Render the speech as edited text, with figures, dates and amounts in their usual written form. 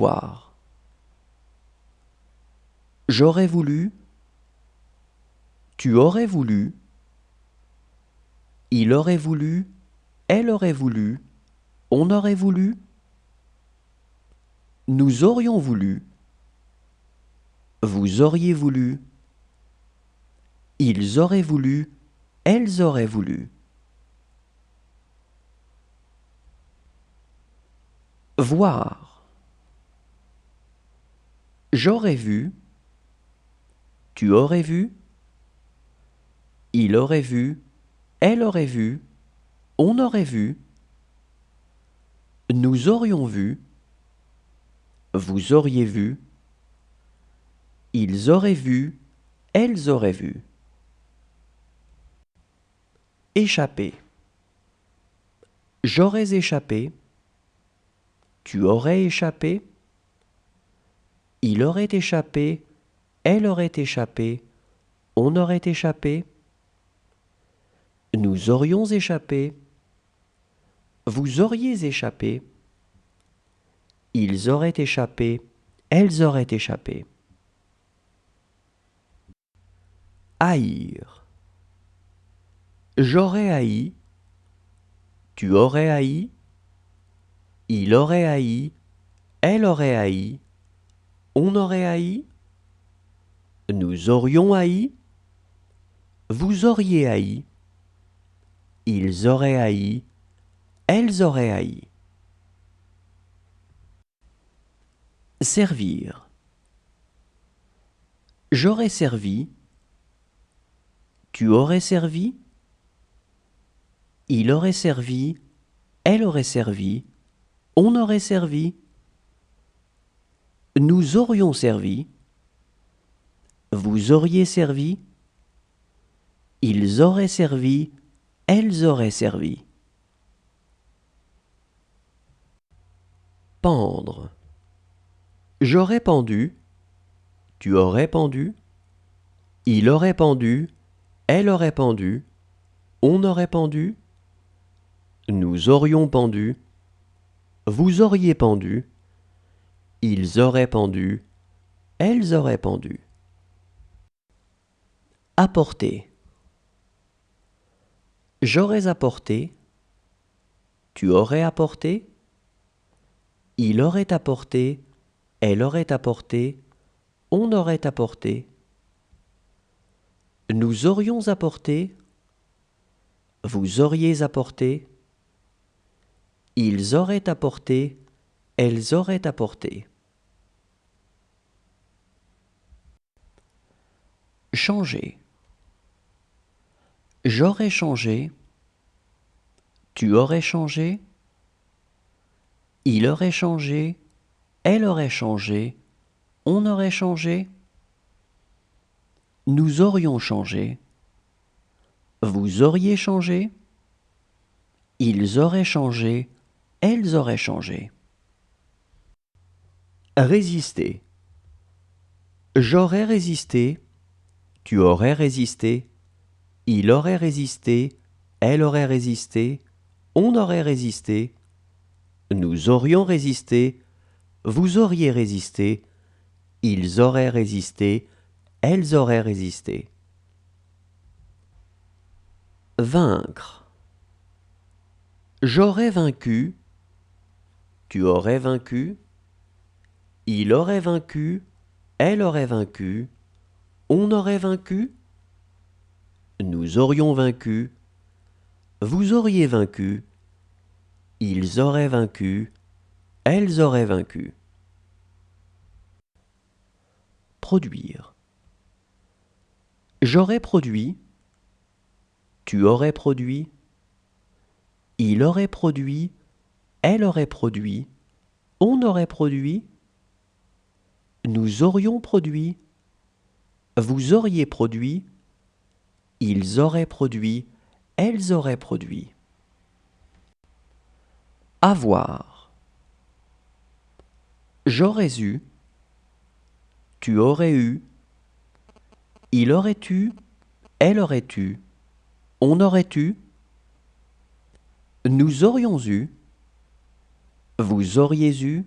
Vouloir. J'aurais voulu. Tu aurais voulu. Il aurait voulu. Elle aurait voulu. On aurait voulu. Nous aurions voulu. Vous auriez voulu. Ils auraient voulu. Elles auraient voulu. Voir. J'aurais vu. Tu aurais vu. Il aurait vu. Elle aurait vu. On aurait vu. Nous aurions vu. Vous auriez vu. Ils auraient vu. Elles auraient vu. Échapper. J'aurais échappé. Tu aurais échappé. Il aurait échappé. Elle aurait échappé. On aurait échappé. Nous aurions échappé. Vous auriez échappé. Ils auraient échappé. Elles auraient échappé. Haïr. J'aurais haï. Tu aurais haï. Il aurait haï. Elle aurait haï. On aurait haï. Nous aurions haï. Vous auriez haï. Ils auraient haï. Elles auraient haï. Servir. J'aurais servi. Tu aurais servi. Il aurait servi. Elle aurait servi. On aurait servi. Nous aurions servi. Vous auriez servi. Ils auraient servi. Elles auraient servi. Pendre. J'aurais pendu. Tu aurais pendu. Il aurait pendu. Elle aurait pendu. On aurait pendu. Nous aurions pendu. Vous auriez pendu. Ils auraient pendu. Elles auraient pendu. Apporter. J'aurais apporté. Tu aurais apporté. Il aurait apporté. Elle aurait apporté. On aurait apporté. Nous aurions apporté. Vous auriez apporté. Ils auraient apporté. Elles auraient apporté. Changer. J'aurais changé. Tu aurais changé. Il aurait changé. Elle aurait changé. On aurait changé. Nous aurions changé. Vous auriez changé. Ils auraient changé. Elles auraient changé. Résister. J'aurais résisté. Tu aurais résisté. Il aurait résisté. Elle aurait résisté. On aurait résisté. Nous aurions résisté. Vous auriez résisté. Ils auraient résisté. Elles auraient résisté. Vaincre. J'aurais vaincu. Tu aurais vaincu. Il aurait vaincu. Elle aurait vaincu. On aurait vaincu. Nous aurions vaincu. Vous auriez vaincu. Ils auraient vaincu. Elles auraient vaincu. Produire. J'aurais produit. Tu aurais produit. Il aurait produit. Elle aurait produit. On aurait produit. Nous aurions produit. Vous auriez produit. Ils auraient produit. Elles auraient produit. Avoir. J'aurais eu. Tu aurais eu. Il aurait eu. Elle aurait eu. On aurait eu. Nous aurions eu. Vous auriez eu.